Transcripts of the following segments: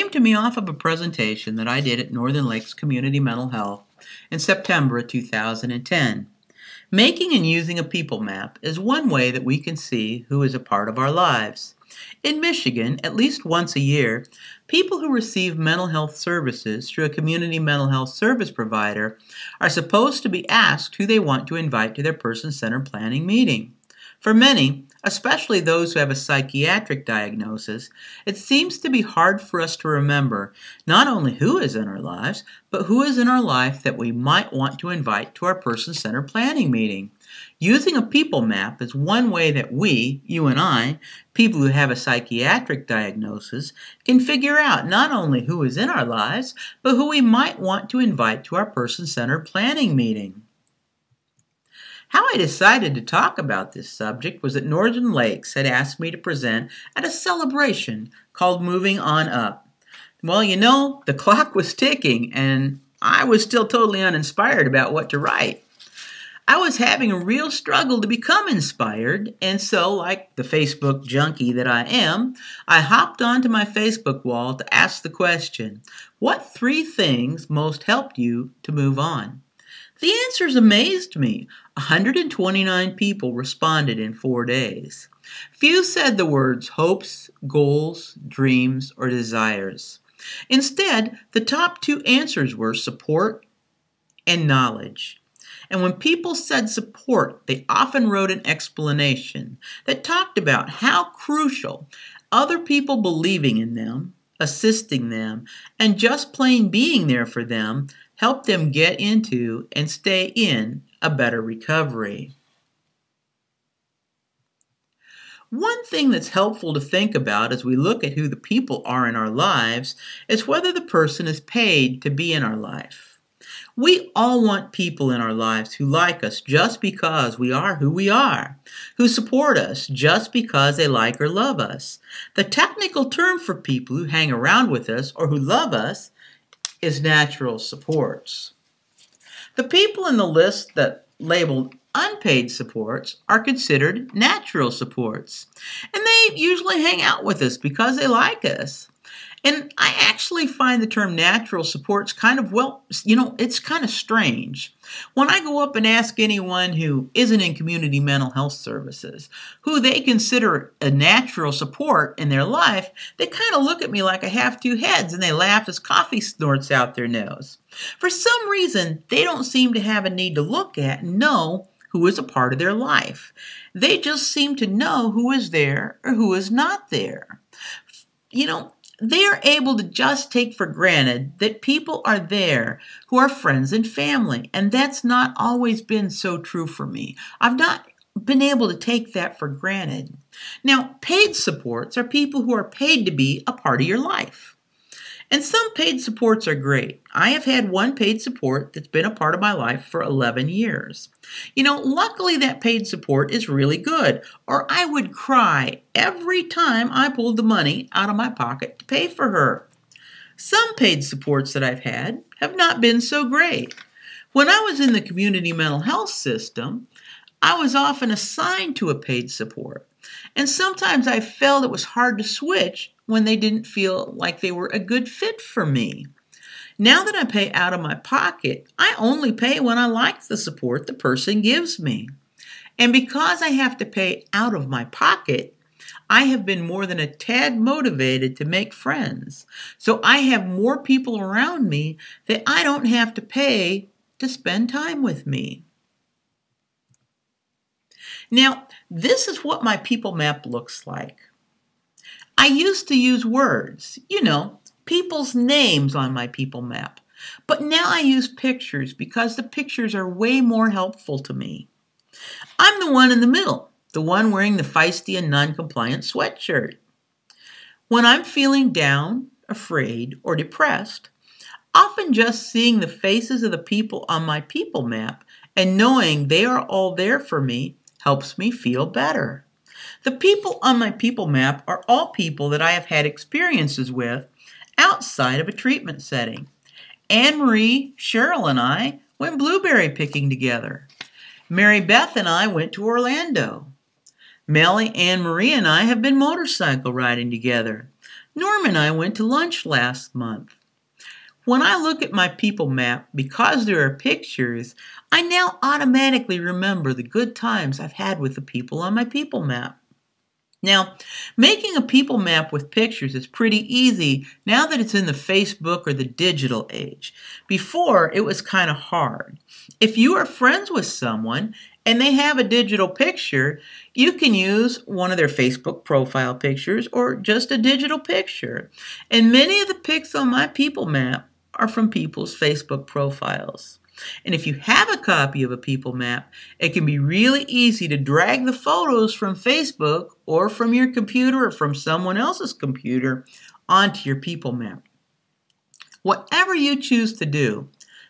came to me off of a presentation that I did at Northern Lakes Community Mental Health in September of 2010. Making and using a people map is one way that we can see who is a part of our lives. In Michigan, at least once a year, people who receive mental health services through a community mental health service provider are supposed to be asked who they want to invite to their person-centered planning meeting. For many, especially those who have a psychiatric diagnosis, it seems to be hard for us to remember not only who is in our lives, but who is in our life that we might want to invite to our person-centered planning meeting. Using a people map is one way that we, you and I, people who have a psychiatric diagnosis, can figure out not only who is in our lives, but who we might want to invite to our person-centered planning meeting. How I decided to talk about this subject was that Northern Lakes had asked me to present at a celebration called Moving On Up. Well, the clock was ticking and I was still totally uninspired about what to write. I was having a real struggle to become inspired, and so, like the Facebook junkie that I am, I hopped onto my Facebook wall to ask the question, what 3 things most helped you to move on? The answers amazed me. 129 people responded in 4 days. Few said the words hopes, goals, dreams, or desires. Instead, the top 2 answers were support and knowledge. And when people said support, they often wrote an explanation that talked about how crucial other people believing in them, assisting them, and just plain being there for them helped them get into and stay in a better recovery. One thing that's helpful to think about as we look at who the people are in our lives is whether the person is paid to be in our life. We all want people in our lives who like us just because we are who we are, who support us just because they like or love us. The technical term for people who hang around with us or who love us is natural supports. The people in the list that labeled unpaid supports are considered natural supports, and they usually hang out with us because they like us. And I actually find the term natural supports it's kind of strange. When I go up and ask anyone who isn't in community mental health services who they consider a natural support in their life, they kind of look at me like I have 2 heads and they laugh as coffee snorts out their nose. For some reason, they don't seem to have a need to look at and know who is a part of their life. They just seem to know who is there or who is not there. They are able to just take for granted that people are there who are friends and family, and that's not always been so true for me. I've not been able to take that for granted. Now, paid supports are people who are paid to be a part of your life. And some paid supports are great. I have had one paid support that's been a part of my life for 11 years. Luckily that paid support is really good, or I would cry every time I pulled the money out of my pocket to pay for her. Some paid supports that I've had have not been so great. When I was in the community mental health system, I was often assigned to a paid support, and sometimes I felt it was hard to switch when they didn't feel like they were a good fit for me. Now that I pay out of my pocket, I only pay when I like the support the person gives me. And because I have to pay out of my pocket, I have been more than a tad motivated to make friends. So I have more people around me that I don't have to pay to spend time with me. Now, this is what my people map looks like. I used to use words, people's names on my people map. But now I use pictures because the pictures are way more helpful to me. I'm the one in the middle, the one wearing the feisty and non-compliant sweatshirt. When I'm feeling down, afraid, or depressed, often just seeing the faces of the people on my people map and knowing they are all there for me helps me feel better. The people on my people map are all people that I have had experiences with outside of a treatment setting. Anne-Marie, Cheryl, and I went blueberry picking together. Mary Beth and I went to Orlando. Melly, Anne-Marie, and I have been motorcycle riding together. Norm and I went to lunch last month. When I look at my people map, because there are pictures, I now automatically remember the good times I've had with the people on my people map. Now, making a people map with pictures is pretty easy now that it's in the Facebook or the digital age. Before, it was kind of hard. If you are friends with someone and they have a digital picture, you can use one of their Facebook profile pictures or just a digital picture. And many of the pics on my people map are from people's Facebook profiles. And if you have a copy of a people map, it can be really easy to drag the photos from Facebook or from your computer or from someone else's computer onto your people map. Whatever you choose to do,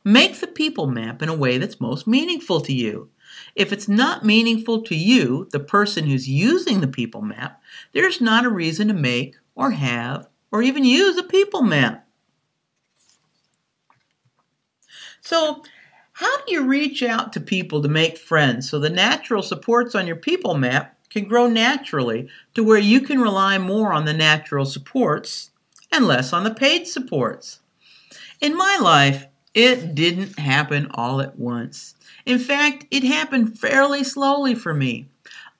make the people map in a way that's most meaningful to you. If it's not meaningful to you, the person who's using the people map, there's not a reason to make or have or even use a people map. So, how do you reach out to people to make friends so the natural supports on your people map can grow naturally to where you can rely more on the natural supports and less on the paid supports? In my life, it didn't happen all at once. In fact, it happened fairly slowly for me.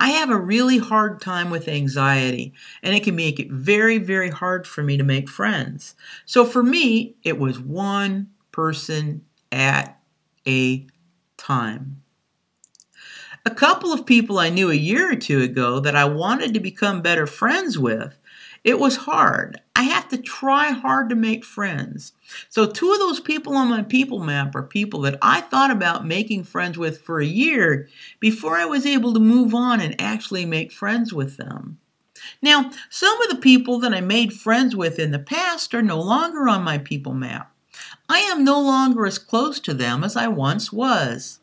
I have a really hard time with anxiety, and it can make it very, very hard for me to make friends. So for me, it was one person at a time. A couple of people I knew a year or two ago that I wanted to become better friends with, it was hard. I have to try hard to make friends. So two of those people on my people map are people that I thought about making friends with for a year before I was able to move on and actually make friends with them. Now, some of the people that I made friends with in the past are no longer on my people map. I am no longer as close to them as I once was.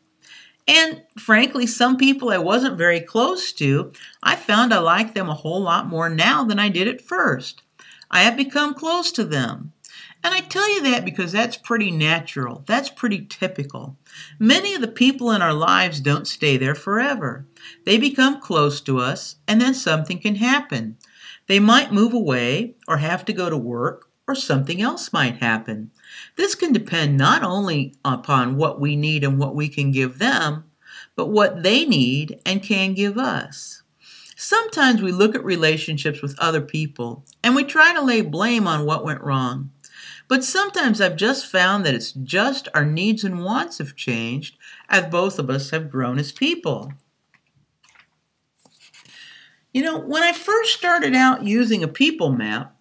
And frankly, some people I wasn't very close to, I found I like them a whole lot more now than I did at first. I have become close to them. And I tell you that because that's pretty natural. That's pretty typical. Many of the people in our lives don't stay there forever. They become close to us, and then something can happen. They might move away or have to go to work, or something else might happen. This can depend not only upon what we need and what we can give them, but what they need and can give us. Sometimes we look at relationships with other people and we try to lay blame on what went wrong. But sometimes I've just found that it's just our needs and wants have changed as both of us have grown as people. You know, when I first started out using a people map,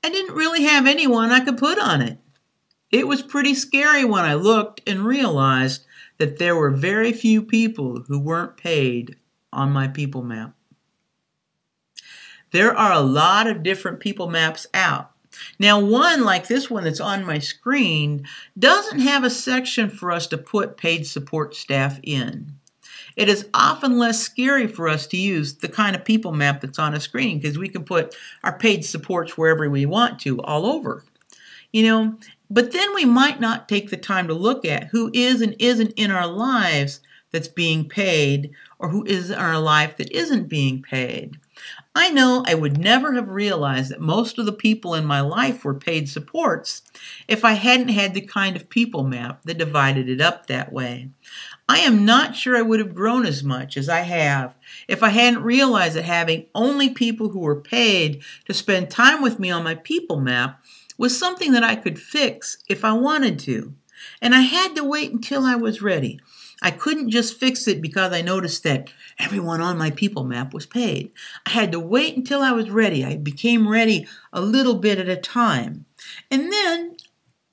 I didn't really have anyone I could put on it. It was pretty scary when I looked and realized that there were very few people who weren't paid on my people map. There are a lot of different people maps out. Now, one like this one that's on my screen doesn't have a section for us to put paid support staff in. It is often less scary for us to use the kind of people map that's on a screen because we can put our paid supports wherever we want to, all over. But then we might not take the time to look at who is and isn't in our lives that's being paid or who is in our life that isn't being paid. I know I would never have realized that most of the people in my life were paid supports if I hadn't had the kind of people map that divided it up that way. I am not sure I would have grown as much as I have if I hadn't realized that having only people who were paid to spend time with me on my people map was something that I could fix if I wanted to. And I had to wait until I was ready. I couldn't just fix it because I noticed that everyone on my people map was paid. I had to wait until I was ready. I became ready a little bit at a time. And then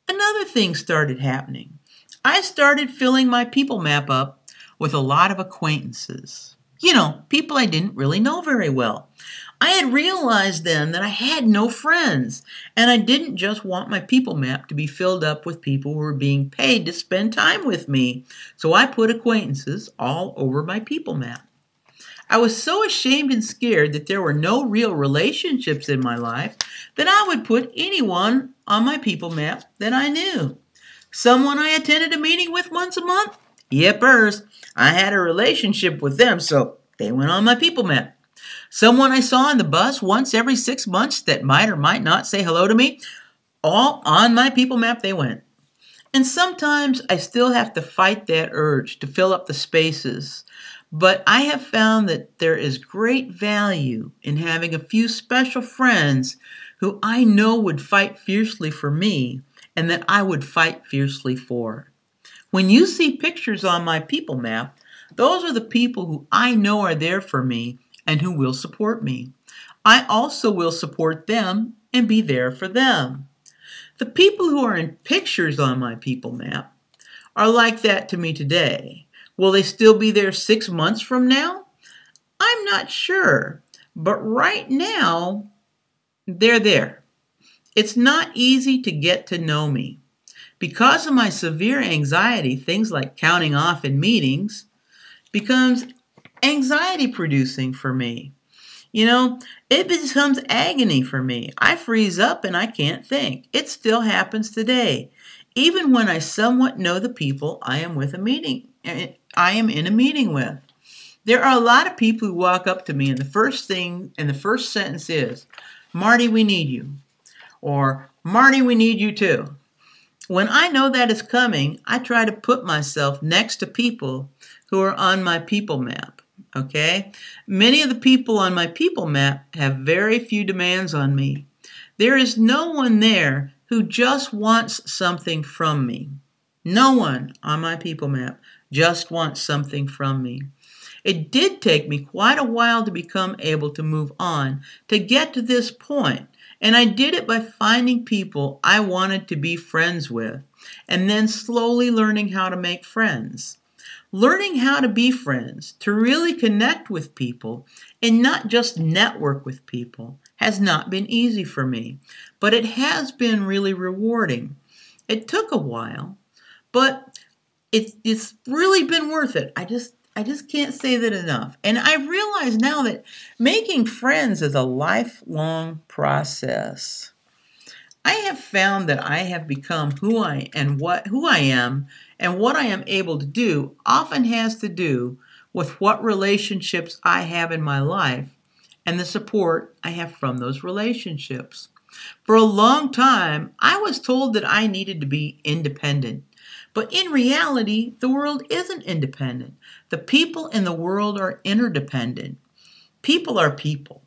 another thing started happening. I started filling my people map up with a lot of acquaintances. People I didn't really know very well. I had realized then that I had no friends, and I didn't just want my people map to be filled up with people who were being paid to spend time with me. So I put acquaintances all over my people map. I was so ashamed and scared that there were no real relationships in my life that I would put anyone on my people map that I knew. Someone I attended a meeting with once a month? Yepers, I had a relationship with them, so they went on my people map. someone I saw on the bus once every 6 months that might or might not say hello to me, all on my people map they went. And sometimes I still have to fight that urge to fill up the spaces. But I have found that there is great value in having a few special friends who I know would fight fiercely for me and that I would fight fiercely for. When you see pictures on my people map, those are the people who I know are there for me and who will support me. I also will support them and be there for them. The people who are in pictures on my people map are like that to me today. Will they still be there 6 months from now? I'm not sure, but right now, they're there. It's not easy to get to know me. Because of my severe anxiety, things like counting off in meetings becomes anxiety producing for me. It becomes agony for me. I freeze up and I can't think. It still happens today, even when I somewhat know the people I am in a meeting with. There are a lot of people who walk up to me and the first sentence is, "Marty, we need you," or "Marty, we need you too." When I know that is coming, I try to put myself next to people who are on my people map. Okay? Many of the people on my people map have very few demands on me. There is no one there who just wants something from me. No one on my people map just wants something from me. It did take me quite a while to become able to move on, to get to this point. And I did it by finding people I wanted to be friends with, and then slowly learning how to make friends. Learning how to be friends, to really connect with people, and not just network with people, has not been easy for me, but it has been really rewarding. It took a while, but it's really been worth it. I just can't say that enough. And I realize now that making friends is a lifelong process. I have found that I have become who I am and what I am able to do often has to do with what relationships I have in my life and the support I have from those relationships. For a long time, I was told that I needed to be independent. But in reality, the world isn't independent. The people in the world are interdependent. People are people.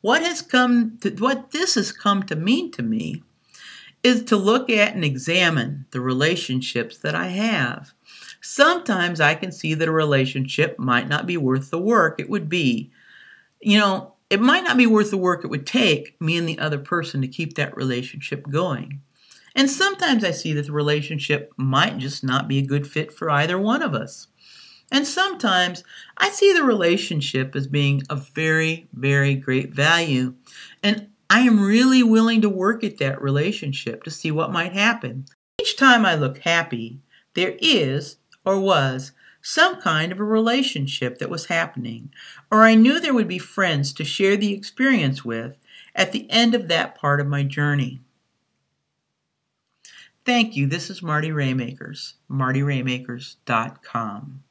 What this has come to mean to me is to look at and examine the relationships that I have. Sometimes I can see that a relationship might not be worth the work it would be. It might not be worth the work it would take me and the other person to keep that relationship going. And sometimes I see that the relationship might just not be a good fit for either one of us. And sometimes I see the relationship as being of very, very great value. And I am really willing to work at that relationship to see what might happen. Each time I look happy, there is, or was, some kind of a relationship that was happening, or I knew there would be friends to share the experience with at the end of that part of my journey. Thank you. This is Marty Raymakers, martyraymakers.com.